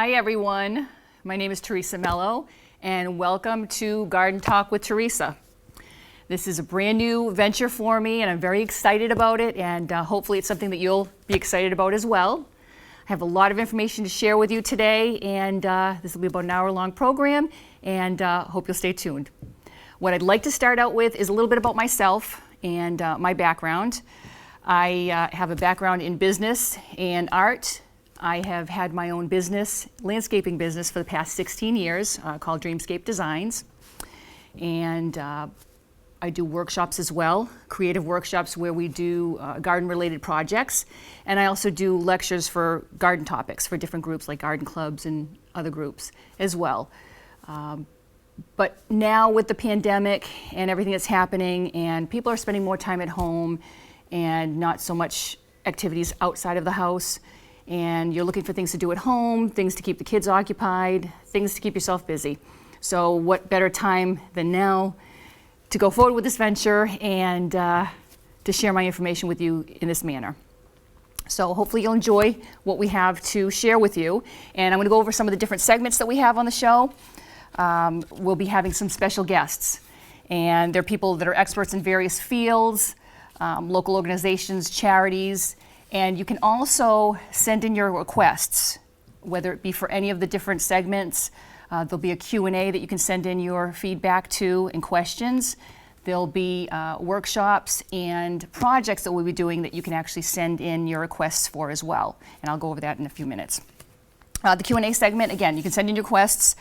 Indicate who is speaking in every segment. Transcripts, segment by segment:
Speaker 1: Hi everyone, my name is Teresa Mello and welcome to Garden Talk with Teresa. This is a brand new venture for me and I'm very excited about it, and hopefully it's something that you'll be excited about as well. I have a lot of information to share with you today, and this will be about an hour-long program, and hope you'll stay tuned. What I'd like to start out with is a little bit about myself and my background. I have a background in business and art. I have had my own business, landscaping business, for the past 16 years called Dreamscape Designs. And I do workshops as well, creative workshops where we do garden-related projects. And I also do lectures for garden topics for different groups like garden clubs and other groups as well. But now with the pandemic and everything that's happening, and people are spending more time at home and not so much activities outside of the house, and you're looking for things to do at home, things to keep the kids occupied, things to keep yourself busy. So what better time than now to go forward with this venture and to share my information with you in this manner. So hopefully you'll enjoy what we have to share with you. And I'm going to go over some of the different segments that we have on the show. We'll be having some special guests, and they're people that are experts in various fields, local organizations, charities. And you can also send in your requests, whether it be for any of the different segments. There'll be a Q&A that you can send in your feedback to and questions. There'll be workshops and projects that we'll be doing that you can actually send in your requests for as well. And I'll go over that in a few minutes. The Q&A segment, again, you can send in your requests.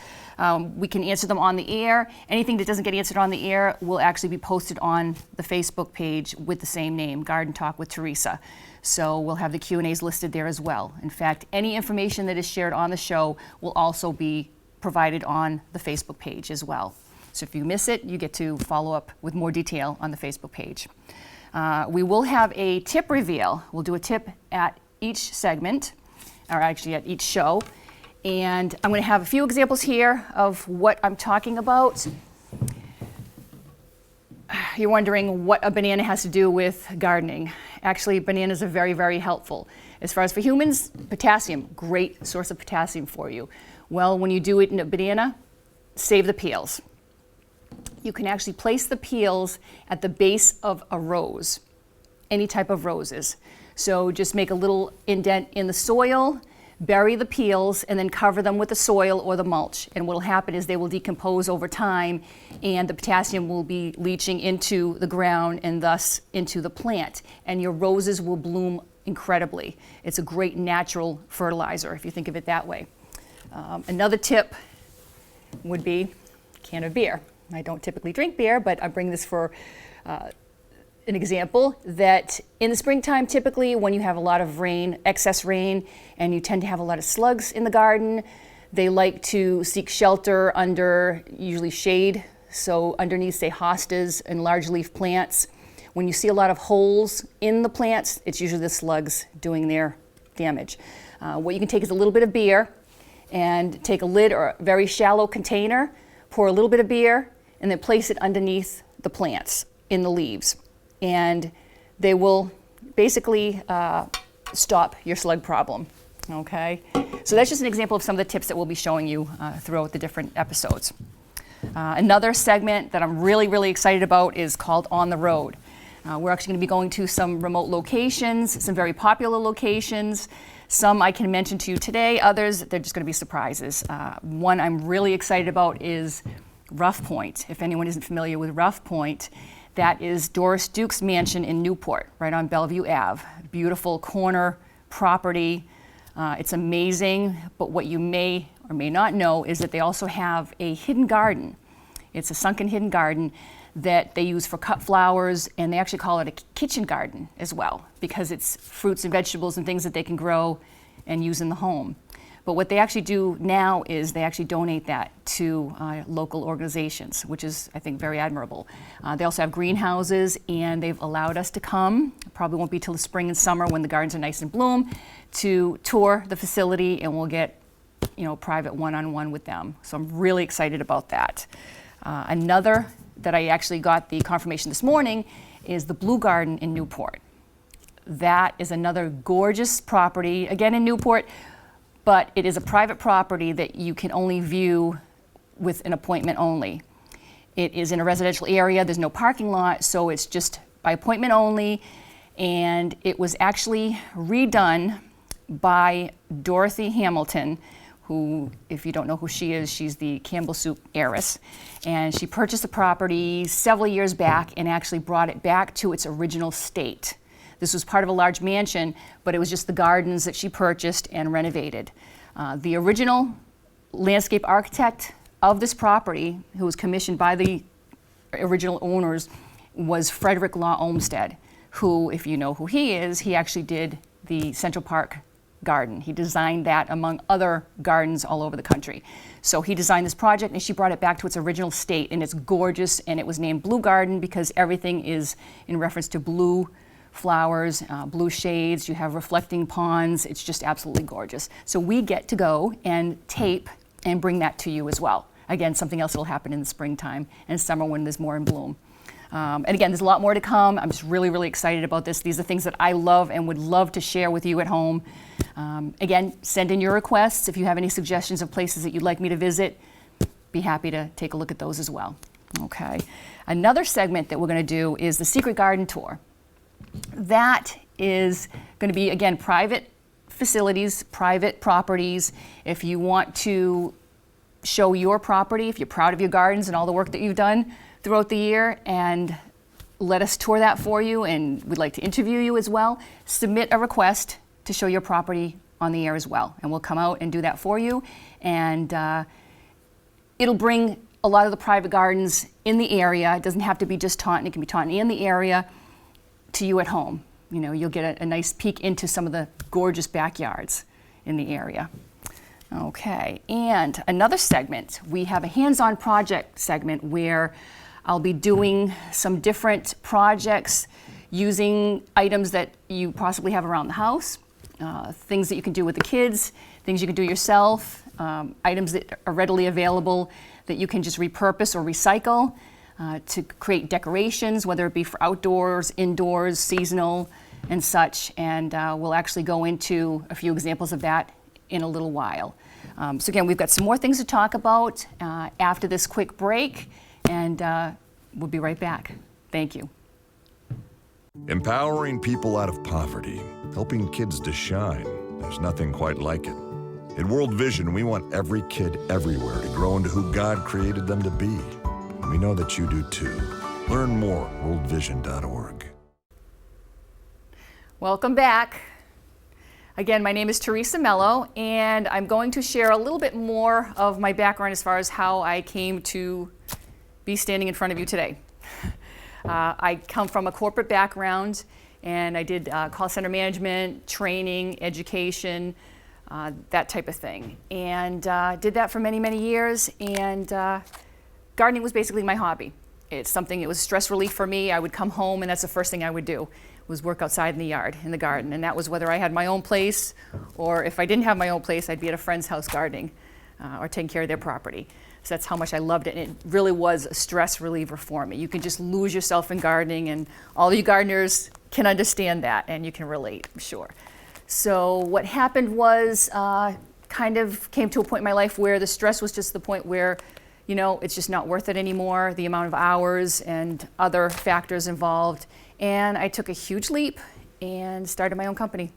Speaker 1: We can answer them on the air. Anything that doesn't get answered on the air will actually be posted on the Facebook page with the same name, Garden Talk with Teresa. So we'll have the Q&As listed there as well. In fact, any information that is shared on the show will also be provided on the Facebook page as well. So if you miss it, you get to follow up with more detail on the Facebook page. We will have a tip reveal. We'll do a tip at each segment, or actually at each show. And I'm going to have a few examples here of what I'm talking about. You're wondering what a banana has to do with gardening. Actually, bananas are very, very helpful. As far as for humans, potassium, great source of potassium for you. Well, when you do it in a banana, save the peels. You can actually place the peels at the base of a rose, any type of roses. So just make a little indent in the soil, bury the peels, and then cover them with the soil or the mulch. And what will happen is they will decompose over time, and the potassium will be leaching into the ground and thus into the plant. And your roses will bloom incredibly. It's a great natural fertilizer if you think of it that way. Another tip would be a can of beer. I don't typically drink beer, but I bring this for an example that in the springtime, typically when you have a lot of rain, excess rain, and you tend to have a lot of slugs in the garden, they like to seek shelter under usually shade. So underneath, say, hostas and large leaf plants. When you see a lot of holes in the plants, it's usually the slugs doing their damage. What you can take is a little bit of beer and take a lid or a very shallow container, pour a little bit of beer, and then place it underneath the plants in the leaves. And they will basically stop your slug problem, okay? So that's just an example of some of the tips that we'll be showing you throughout the different episodes. Another segment that I'm really, really excited about is called On the Road. We're actually going to be going to some remote locations, some very popular locations. Some I can mention to you today, others, they're just going to be surprises. One I'm really excited about is Rough Point. If anyone isn't familiar with Rough Point, that is Doris Duke's mansion in Newport, right on Bellevue Ave. Beautiful corner property. It's amazing, but what you may or may not know is that they also have a hidden garden. It's a sunken hidden garden that they use for cut flowers, and they actually call it a kitchen garden as well, because it's fruits and vegetables and things that they can grow and use in the home. But what they actually do now is they actually donate that to local organizations, which is, I think, very admirable. They also have greenhouses, and they've allowed us to come, probably won't be till the spring and summer when the gardens are nice and bloom, to tour the facility, and we'll get, private one-on-one with them. So I'm really excited about that. Another that I actually got the confirmation this morning is the Blue Garden in Newport. That is another gorgeous property. Again, in Newport, but it is a private property that you can only view with an appointment only. It is in a residential area, there's no parking lot, so it's just by appointment only, and it was actually redone by Dorothy Hamilton, who, if you don't know who she is, she's the Campbell Soup heiress. And she purchased the property several years back and actually brought it back to its original state. This was part of a large mansion, but it was just the gardens that she purchased and renovated. The original landscape architect of this property, who was commissioned by the original owners, was Frederick Law Olmsted, who, if you know who he is, he actually did the Central Park garden. He designed that among other gardens all over the country. So he designed this project and she brought it back to its original state, and it's gorgeous, and it was named Blue Garden because everything is in reference to blue flowers, blue shades, you have reflecting ponds. It's just absolutely gorgeous. So we get to go and tape and bring that to you as well. Again, something else that will happen in the springtime and summer when there's more in bloom. And again, there's a lot more to come. I'm just really, really excited about this. These are things that I love and would love to share with you at home. Again, send in your requests. If you have any suggestions of places that you'd like me to visit, be happy to take a look at those as well. Okay. Another segment that we're going to do is the Secret Garden Tour. That is going to be, again, private facilities, private properties. If you want to show your property, if you're proud of your gardens and all the work that you've done throughout the year, and let us tour that for you, and we'd like to interview you as well, submit a request to show your property on the air as well, and we'll come out and do that for you. And it'll bring a lot of the private gardens in the area. It doesn't have to be just Taunton, it can be Taunton and the area, to you at home. You know, you'll get a nice peek into some of the gorgeous backyards in the area. Okay, and another segment, we have a hands-on project segment where I'll be doing some different projects using items that you possibly have around the house, things that you can do with the kids, things you can do yourself, items that are readily available that you can just repurpose or recycle to create decorations, whether it be for outdoors, indoors, seasonal, and such. And we'll actually go into a few examples of that in a little while. So again, we've got some more things to talk about after this quick break, and we'll be right back. Thank you.
Speaker 2: Empowering people out of poverty, helping kids to shine. There's nothing quite like it. At World Vision, we want every kid everywhere to grow into who God created them to be. And we know that you do too. Learn more at worldvision.org.
Speaker 1: Welcome back. Again, my name is Teresa Mello, and I'm going to share a little bit more of my background as far as how I came to be standing in front of you today. I come from a corporate background, and I did call center management, training, education, that type of thing. And did that for many, many years, and gardening was basically my hobby. It's something, it was stress relief for me. I would come home, and that's the first thing I would do, was work outside in the yard, in the garden. And that was whether I had my own place, or if I didn't have my own place, I'd be at a friend's house gardening or taking care of their property. So that's how much I loved it, and it really was a stress reliever for me. You can just lose yourself in gardening, and all you gardeners can understand that, and you can relate, I'm sure. So what happened was, kind of came to a point in my life where the stress was just the point where, you know, it's just not worth it anymore, the amount of hours and other factors involved. And I took a huge leap and started my own company.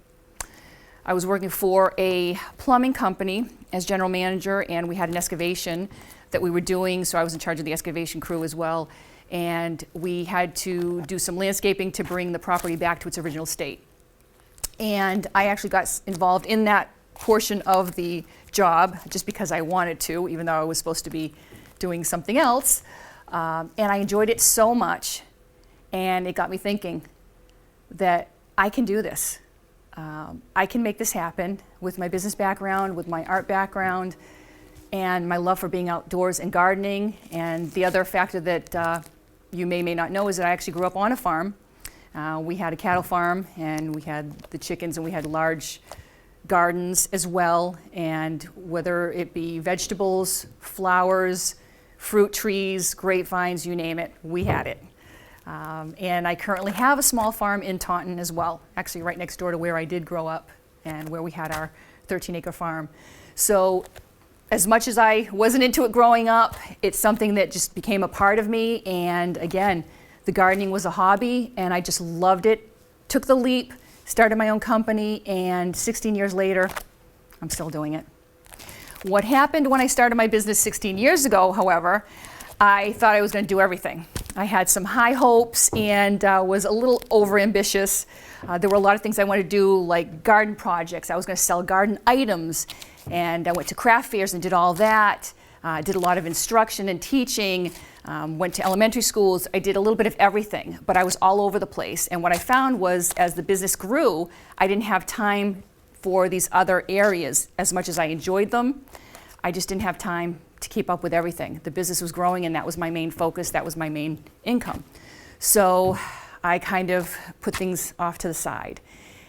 Speaker 1: I was working for a plumbing company as general manager, and we had an excavation that we were doing, so I was in charge of the excavation crew as well. And we had to do some landscaping to bring the property back to its original state. And I actually got involved in that portion of the job just because I wanted to, even though I was supposed to be doing something else. And I enjoyed it so much, and it got me thinking that I can do this. I can make this happen with my business background, with my art background, and my love for being outdoors and gardening. And the other factor that you may not know is that I actually grew up on a farm. We had a cattle farm, and we had the chickens, and we had large gardens as well. And whether it be vegetables, flowers, fruit trees, grapevines, you name it, we had it. And I currently have a small farm in Taunton as well, actually right next door to where I did grow up and where we had our 13-acre farm. So as much as I wasn't into it growing up, it's something that just became a part of me. And again, the gardening was a hobby and I just loved it. Took the leap, started my own company, and 16 years later, I'm still doing it. What happened when I started my business 16 years ago, however, I thought I was going to do everything. I had some high hopes and was a little overambitious. There were a lot of things I wanted to do, like garden projects. I was going to sell garden items, and I went to craft fairs and did all that. Did a lot of instruction and teaching, went to elementary schools. I did a little bit of everything, but I was all over the place. And what I found was, as the business grew, I didn't have time for these other areas. As much as I enjoyed them, I just didn't have time to keep up with everything. The business was growing and that was my main focus, that was my main income. So I kind of put things off to the side.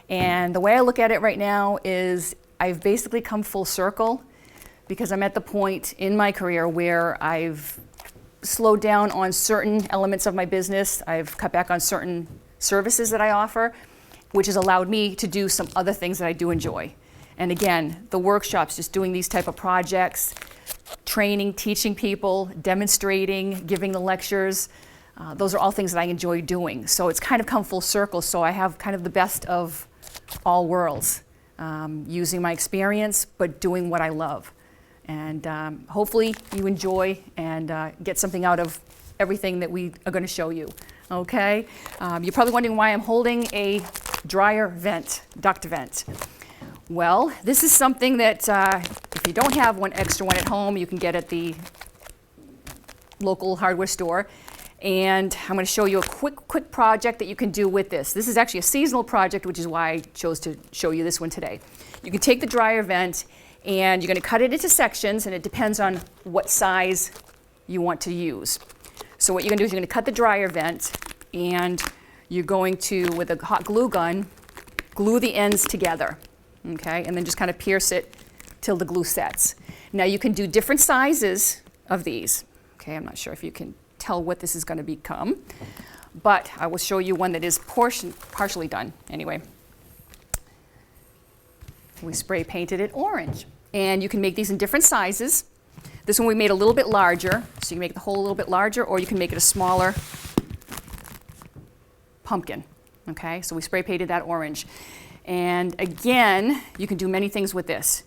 Speaker 1: And the way I look at it right now is I've basically come full circle, because I'm at the point in my career where I've slowed down on certain elements of my business. I've cut back on certain services that I offer, which has allowed me to do some other things that I do enjoy. And again, the workshops, just doing these type of projects, training, teaching people, demonstrating, giving the lectures, those are all things that I enjoy doing. So it's kind of come full circle. So I have kind of the best of all worlds, using my experience, but doing what I love. And hopefully you enjoy and get something out of everything that we are going to show you. Okay? You're probably wondering why I'm holding a dryer vent, duct vent. Well, this is something that if you don't have one extra one at home, you can get at the local hardware store. And I'm going to show you a quick project that you can do with this. This is actually a seasonal project, which is why I chose to show you this one today. You can take the dryer vent and you're going to cut it into sections, and it depends on what size you want to use. So what you're going to do is you're going to cut the dryer vent, and you're going to, with a hot glue gun, glue the ends together. Okay, and then just kind of pierce it till the glue sets. Now you can do different sizes of these. Okay, I'm not sure if you can tell what this is going to become, but I will show you one that is partially done anyway. We spray painted it orange, and you can make these in different sizes. This one we made a little bit larger, so you can make the hole a little bit larger, or you can make it a smaller pumpkin. Okay, so we spray painted that orange. And again, you can do many things with this.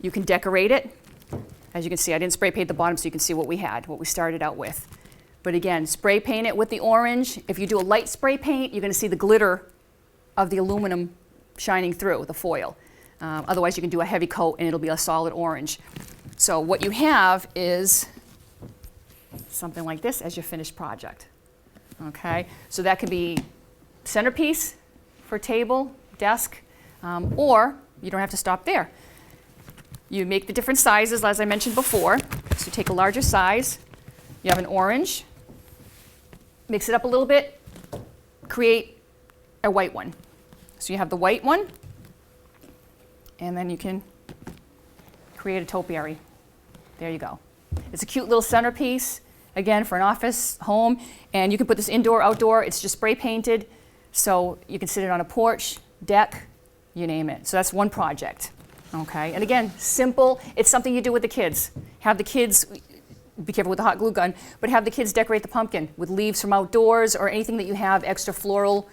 Speaker 1: You can decorate it. As you can see, I didn't spray paint the bottom so you can see what we had, what we started out with. But again, spray paint it with the orange. If you do a light spray paint, you're going to see the glitter of the aluminum shining through the foil. Otherwise, you can do a heavy coat and it'll be a solid orange. So what you have is something like this as your finished project. Okay, so that could be centerpiece for table, desk, or you don't have to stop there. You make the different sizes, as I mentioned before. So you take a larger size, you have an orange, mix it up a little bit, create a white one. So you have the white one, and then you can create a topiary. There you go. It's a cute little centerpiece, again, for an office, home, and you can put this indoor, outdoor. It's just spray painted, so you can sit it on a porch, deck, you name it. So that's one project, okay? And again, simple. It's something you do with the kids. Have the kids, be careful with the hot glue gun, but have the kids decorate the pumpkin with leaves from outdoors or anything that you have, extra floral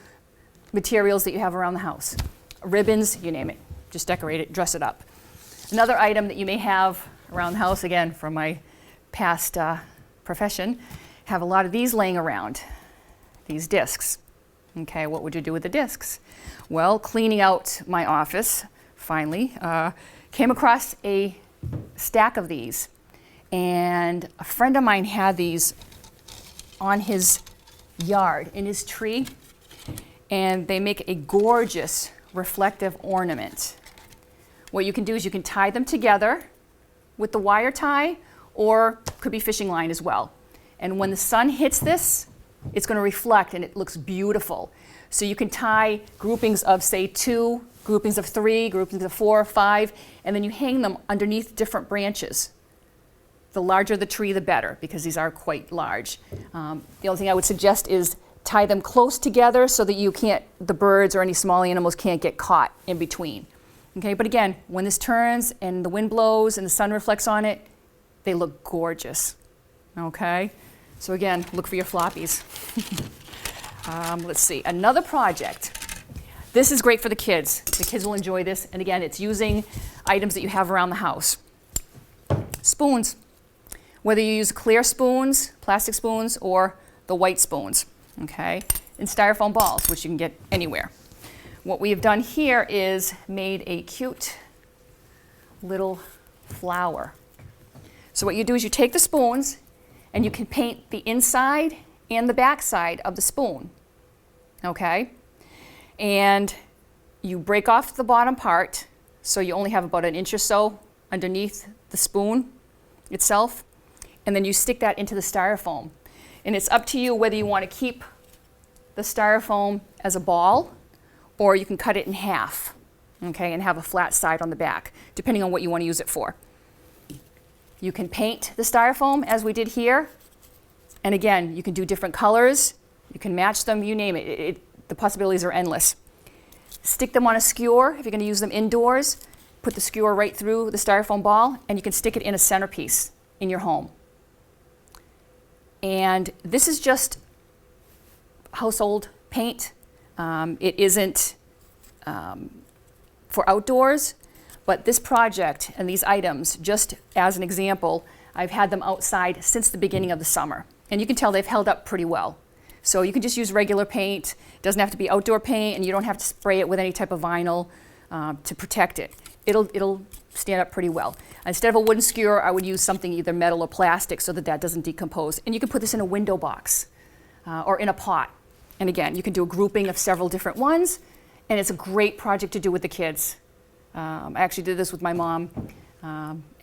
Speaker 1: materials that you have around the house. Ribbons, you name it. Just decorate it, dress it up. Another item that you may have around the house, again, from my past profession, have a lot of these laying around, these discs. Okay, what would you do with the discs? Well, cleaning out my office, finally, came across a stack of these. And a friend of mine had these on his yard, in his tree, and they make a gorgeous reflective ornament. What you can do is you can tie them together with the wire tie, or could be fishing line as well. And when the sun hits this, it's going to reflect and it looks beautiful. So you can tie groupings of, say, 2, groupings of 3, groupings of 4, 5, and then you hang them underneath different branches. The larger the tree, the better, because these are quite large. The only thing I would suggest is tie them close together so that the birds or any small animals can't get caught in between. Okay, but again, when this turns and the wind blows and the sun reflects on it, they look gorgeous. Okay, so again, look for your floppies. Let's see, another project. This is great for the kids. The kids will enjoy this. And again, it's using items that you have around the house. Spoons. Whether you use clear spoons, plastic spoons, or the white spoons, okay? And styrofoam balls, which you can get anywhere. What we have done here is made a cute little flower. So what you do is you take the spoons and you can paint the inside and the back side of the spoon, okay? And you break off the bottom part, so you only have about an inch or so underneath the spoon itself, and then you stick that into the styrofoam. And it's up to you whether you want to keep the styrofoam as a ball, or you can cut it in half, okay, and have a flat side on the back, depending on what you want to use it for. You can paint the styrofoam as we did here, and again, you can do different colors, you can match them, you name it. The possibilities are endless. Stick them on a skewer if you're going to use them indoors. Put the skewer right through the styrofoam ball, and you can stick it in a centerpiece in your home. And this is just household paint. It isn't for outdoors, but this project and these items, just as an example, I've had them outside since the beginning of the summer. And you can tell they've held up pretty well. So you can just use regular paint. It doesn't have to be outdoor paint, and you don't have to spray it with any type of vinyl to protect it. It'll stand up pretty well. Instead of a wooden skewer, I would use something either metal or plastic so that that doesn't decompose. And you can put this in a window box or in a pot. And again, you can do a grouping of several different ones, and it's a great project to do with the kids. I actually did this with my mom,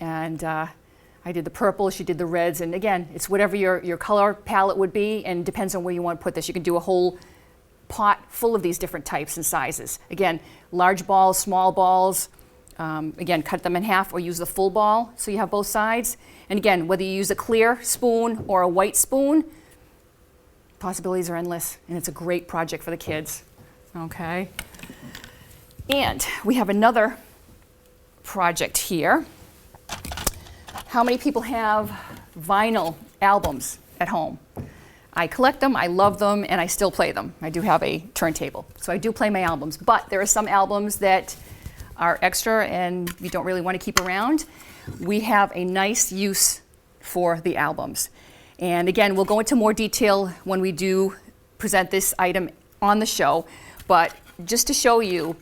Speaker 1: and I did the purple, she did the reds, and again, it's whatever your color palette would be, and depends on where you want to put this. You can do a whole pot full of these different types and sizes. Again, large balls, small balls, again, cut them in half or use the full ball so you have both sides. And again, whether you use a clear spoon or a white spoon, possibilities are endless, and it's a great project for the kids, okay? And we have another project here. How many people have vinyl albums at home? I collect them, I love them, and I still play them. I do have a turntable, so I do play my albums. But there are some albums that are extra and you don't really want to keep around. We have a nice use for the albums. And again, we'll go into more detail when we do present this item on the show. But just to show you,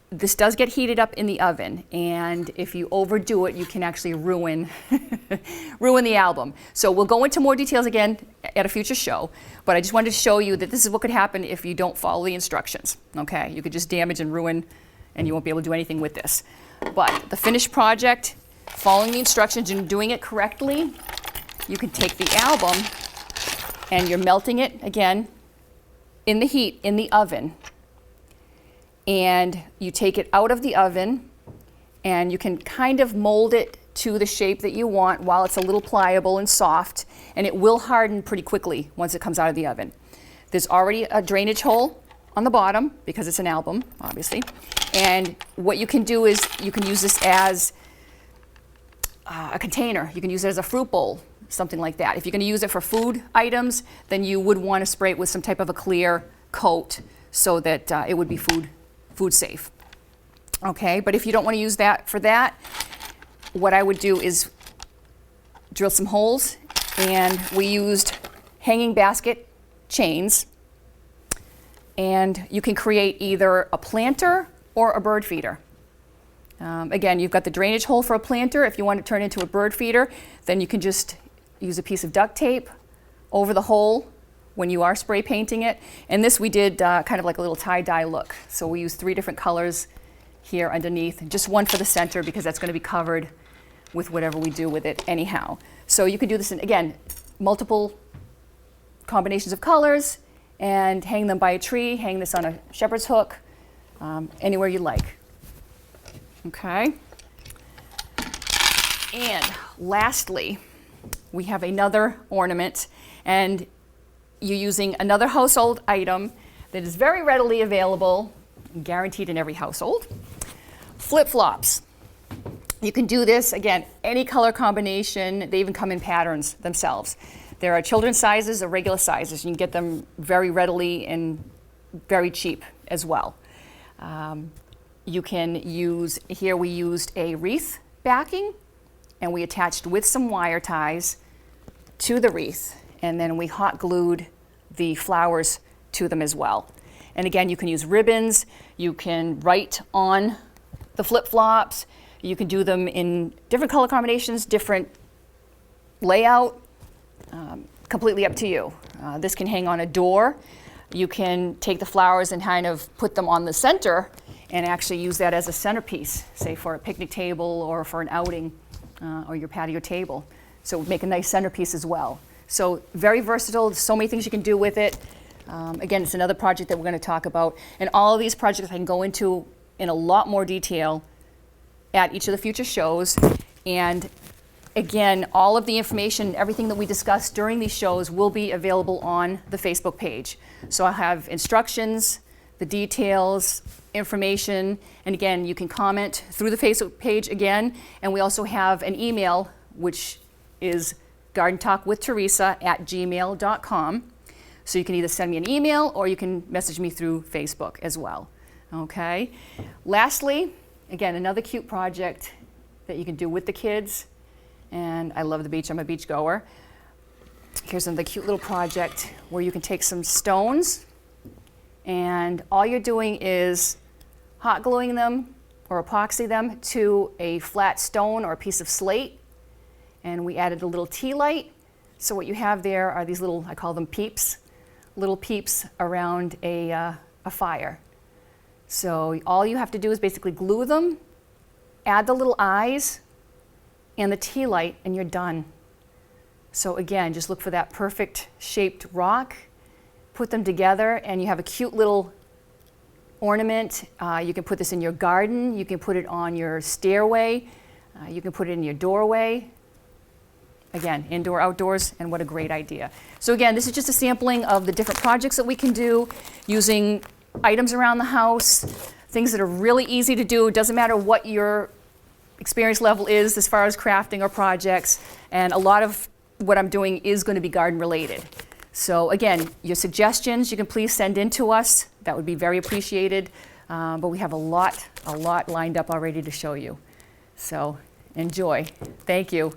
Speaker 1: this does get heated up in the oven, and if you overdo it, you can actually ruin the album. So we'll go into more details again at a future show, but I just wanted to show you that this is what could happen if you don't follow the instructions, okay? You could just damage and ruin, and you won't be able to do anything with this. But the finished project, following the instructions and doing it correctly, you can take the album and you're melting it, again, in the heat, in the oven. And you take it out of the oven and you can kind of mold it to the shape that you want while it's a little pliable and soft, and it will harden pretty quickly once it comes out of the oven. There's already a drainage hole on the bottom because it's an album, obviously. And what you can do is you can use this as a container. You can use it as a fruit bowl, something like that. If you're going to use it for food items, then you would want to spray it with some type of a clear coat so that it would be food safe. Okay, but if you don't want to use that for that, what I would do is drill some holes, and we used hanging basket chains, and you can create either a planter or a bird feeder. Again, you've got the drainage hole for a planter. If you want to turn it into a bird feeder, then you can just use a piece of duct tape over the hole when you are spray painting it. And this we did kind of like a little tie-dye look. So we used 3 different colors here underneath, just one for the center because that's going to be covered with whatever we do with it anyhow. So you can do this in, again, multiple combinations of colors and hang them by a tree, hang this on a shepherd's hook, anywhere you like. Okay. And lastly, we have another ornament, and you're using another household item that is very readily available, guaranteed in every household, Flip-flops. You can do this, again, any color combination. They even come in patterns themselves. There are children's sizes or regular sizes. You can get them very readily and very cheap as well. You can use, here we used a wreath backing, and we attached with some wire ties to the wreath, and then we hot glued the flowers to them as well. And again, you can use ribbons, you can write on the flip-flops, you can do them in different color combinations, different layout, completely up to you. This can hang on a door. You can take the flowers and kind of put them on the center and actually use that as a centerpiece, say for a picnic table or for an outing or your patio table. So it would make a nice centerpiece as well. So very versatile, there's so many things you can do with it. Again, it's another project that we're going to talk about. And all of these projects I can go into in a lot more detail at each of the future shows. And again, all of the information, everything that we discussed during these shows will be available on the Facebook page. So I'll have instructions, the details, information, and again, you can comment through the Facebook page again. And we also have an email, which is gardentalkwithteresa@gmail.com. So you can either send me an email or you can message me through Facebook as well. Okay. Lastly, again, another cute project that you can do with the kids. And I love the beach, I'm a beach goer. Here's another cute little project where you can take some stones and all you're doing is hot gluing them or epoxy them to a flat stone or a piece of slate. And we added a little tea light. So what you have there are these little, I call them peeps, little peeps around a fire. So all you have to do is basically glue them, add the little eyes and the tea light, and you're done. So again, just look for that perfect shaped rock, put them together, and you have a cute little ornament. You can put this in your garden, you can put it on your stairway, you can put it in your doorway. Again, indoor, outdoors, and what a great idea. So again, this is just a sampling of the different projects that we can do using items around the house, things that are really easy to do. It doesn't matter what your experience level is as far as crafting or projects, and a lot of what I'm doing is going to be garden related. So again, your suggestions you can please send in to us. That would be very appreciated. But we have a lot lined up already to show you. So enjoy. Thank you.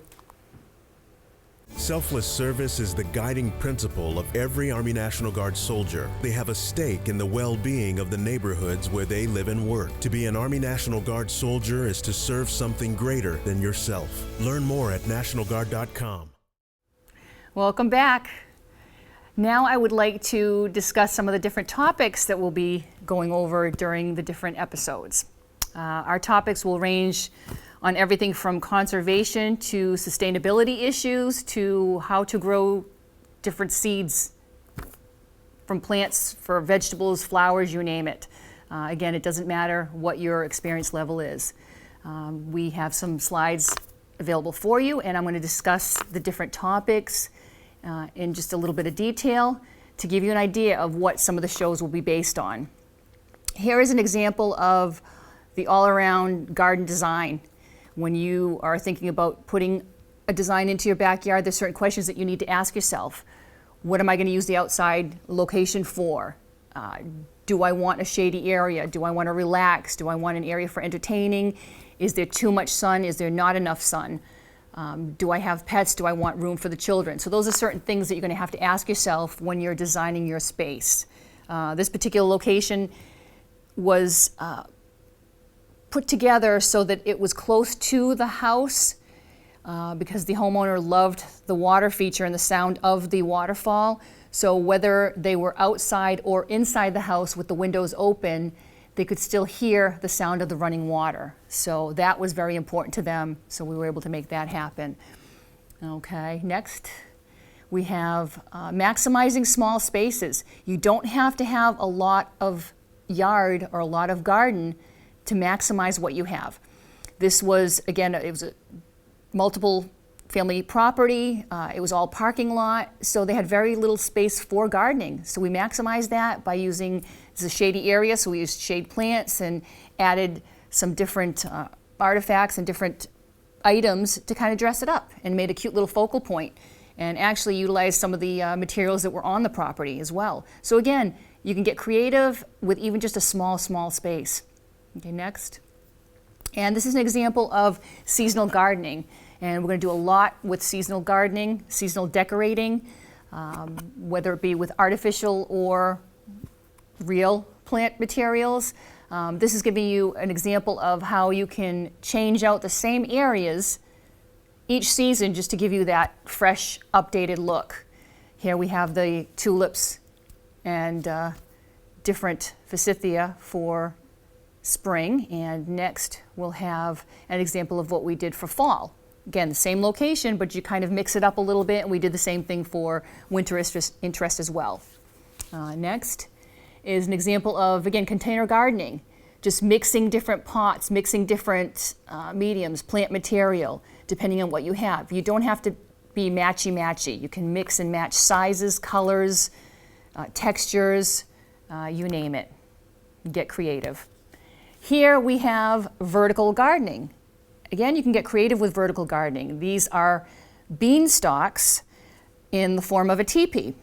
Speaker 3: Selfless service is the guiding principle of every Army National Guard soldier. They have a stake in the well-being of the neighborhoods where they live and work. To be an Army National Guard soldier is to serve something greater than yourself. Learn more at nationalguard.com.
Speaker 1: Welcome back. Now I would like to discuss some of the different topics that we'll be going over during the different episodes. Our topics will range on everything from conservation to sustainability issues to how to grow different seeds from plants for vegetables, flowers, you name it. Again, it doesn't matter what your experience level is. We have some slides available for you, and I'm going to discuss the different topics in just a little bit of detail to give you an idea of what some of the shows will be based on. Here is an example of the all-around garden design. When you are thinking about putting a design into your backyard, there's certain questions that you need to ask yourself. What am I going to use the outside location for? Do I want a shady area? Do I want to relax? Do I want an area for entertaining? Is there too much sun? Is there not enough sun? Do I have pets? Do I want room for the children? So those are certain things that you're going to have to ask yourself when you're designing your space. This particular location was put together so that it was close to the house because the homeowner loved the water feature and the sound of the waterfall. So whether they were outside or inside the house with the windows open, they could still hear the sound of the running water. So that was very important to them, so we were able to make that happen. Okay, next we have maximizing small spaces. You don't have to have a lot of yard or a lot of garden to maximize what you have. This was, again, it was a multiple family property. It was all parking lot, so they had very little space for gardening. So we maximized that by using, it's a shady area, so we used shade plants and added some different artifacts and different items to kind of dress it up, and made a cute little focal point, and actually utilized some of the materials that were on the property as well. So again, you can get creative with even just a small space. Okay, next. And this is an example of seasonal gardening. And we're going to do a lot with seasonal gardening, seasonal decorating, whether it be with artificial or real plant materials. This is giving you an example of how you can change out the same areas each season just to give you that fresh, updated look. Here we have the tulips and different forsythia for spring, and next we'll have an example of what we did for fall. Again, the same location, but you kind of mix it up a little bit, and we did the same thing for winter interest as well. Next is an example of, again, container gardening, just mixing different pots, mixing different mediums, plant material, depending on what you have. You don't have to be matchy-matchy. You can mix and match sizes, colors, textures, you name it. Get creative. Here we have vertical gardening. Again, you can get creative with vertical gardening. These are bean stalks in the form of a teepee.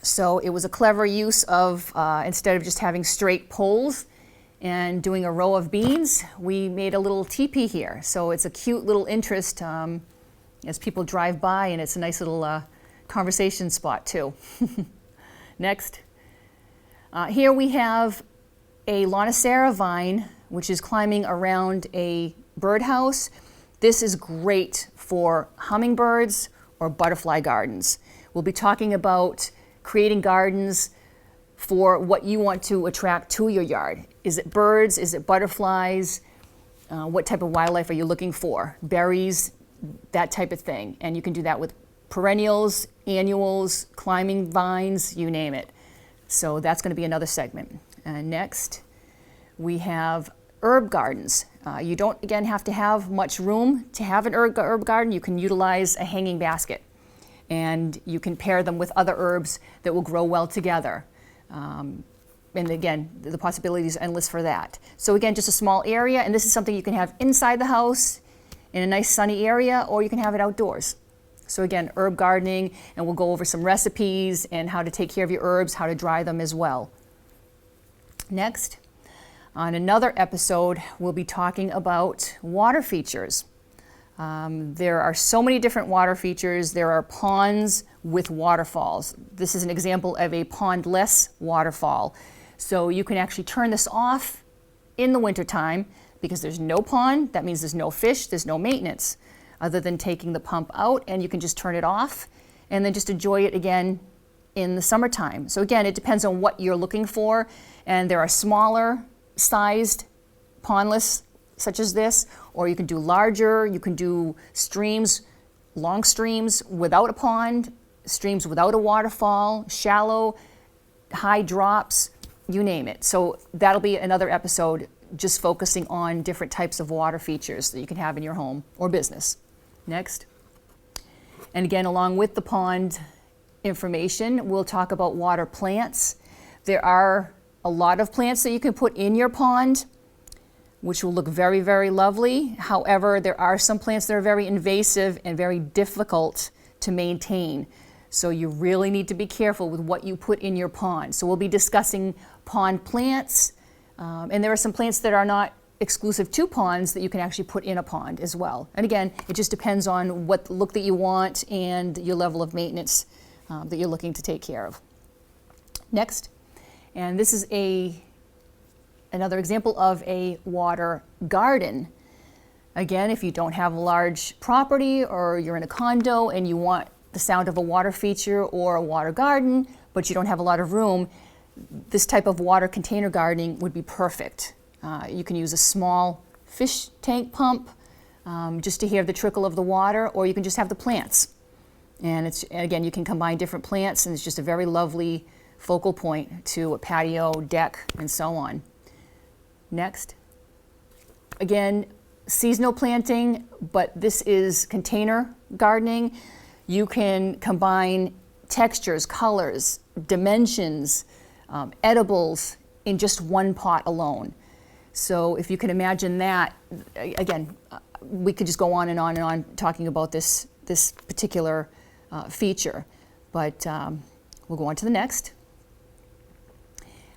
Speaker 1: So it was a clever use of, instead of just having straight poles and doing a row of beans, we made a little teepee here. So it's a cute little interest as people drive by, and it's a nice little conversation spot too. Next. Here we have a Lonicera vine, which is climbing around a birdhouse. This is great for hummingbirds or butterfly gardens. We'll be talking about creating gardens for what you want to attract to your yard. Is it birds? Is it butterflies? What type of wildlife are you looking for? Berries, that type of thing. And you can do that with perennials, annuals, climbing vines, you name it. So that's going to be another segment. Next, we have herb gardens. You don't, again, have to have much room to have an herb garden. You can utilize a hanging basket, and you can pair them with other herbs that will grow well together. And again, the possibilities are endless for that. So again, just a small area, and this is something you can have inside the house in a nice sunny area, or you can have it outdoors. So again, herb gardening, and we'll go over some recipes and how to take care of your herbs, how to dry them as well. Next, on another episode, we'll be talking about water features. There are so many different water features. There are ponds with waterfalls. This is an example of a pondless waterfall. So you can actually turn this off in the wintertime because there's no pond. That means there's no fish, there's no maintenance other than taking the pump out, and you can just turn it off and then just enjoy it again in the summertime. So again, it depends on what you're looking for, and there are smaller sized pondless such as this, or you can do larger, you can do streams, long streams without a pond, streams without a waterfall, shallow, high drops, you name it. So that'll be another episode just focusing on different types of water features that you can have in your home or business. Next. And again, along with the pond information, we'll talk about water plants. There are a lot of plants that you can put in your pond, which will look very, very lovely. However, there are some plants that are very invasive and very difficult to maintain. So you really need to be careful with what you put in your pond. So we'll be discussing pond plants, and there are some plants that are not exclusive to ponds that you can actually put in a pond as well. And again, it just depends on what look that you want and your level of maintenance that you're looking to take care of. Next, and this is another example of a water garden. Again, if you don't have a large property or you're in a condo and you want the sound of a water feature or a water garden, but you don't have a lot of room, this type of water container gardening would be perfect. You can use a small fish tank pump just to hear the trickle of the water, or you can just have the plants. And again, you can combine different plants, and it's just a very lovely focal point to a patio, deck, and so on. Next. Again, seasonal planting, but this is container gardening. You can combine textures, colors, dimensions, edibles in just one pot alone. So if you can imagine that, again, we could just go on and on and on talking about this particular feature. But we'll go on to the next.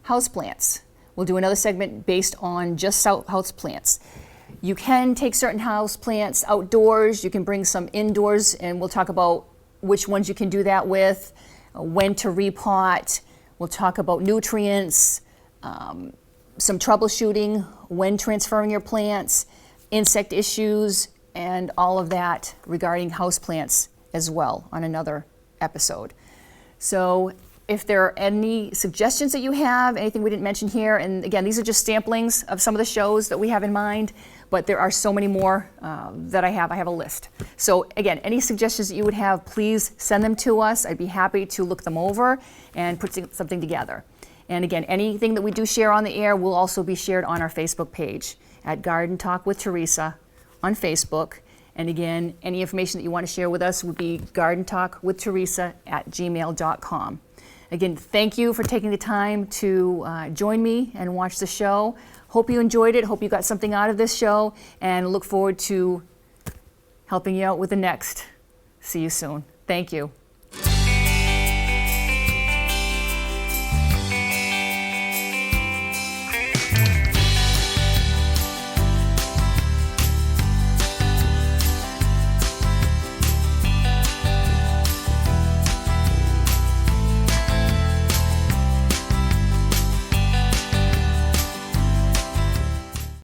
Speaker 1: Houseplants. We'll do another segment based on just houseplants. You can take certain houseplants outdoors, you can bring some indoors, and we'll talk about which ones you can do that with, when to repot. We'll talk about nutrients, some troubleshooting, when transferring your plants, insect issues, and all of that regarding houseplants as well on another episode. So if there are any suggestions that you have, anything we didn't mention here, and again, these are just samplings of some of the shows that we have in mind, but there are so many more that I have. I have a list. So again, any suggestions that you would have, please send them to us. I'd be happy to look them over and put something together. And again, anything that we do share on the air will also be shared on our Facebook page at Garden Talk with Teresa on Facebook. And again, any information that you want to share with us would be gardentalkwithteresa@gmail.com. Again, thank you for taking the time to join me and watch the show. Hope you enjoyed it. Hope you got something out of this show, and look forward to helping you out with the next. See you soon. Thank you.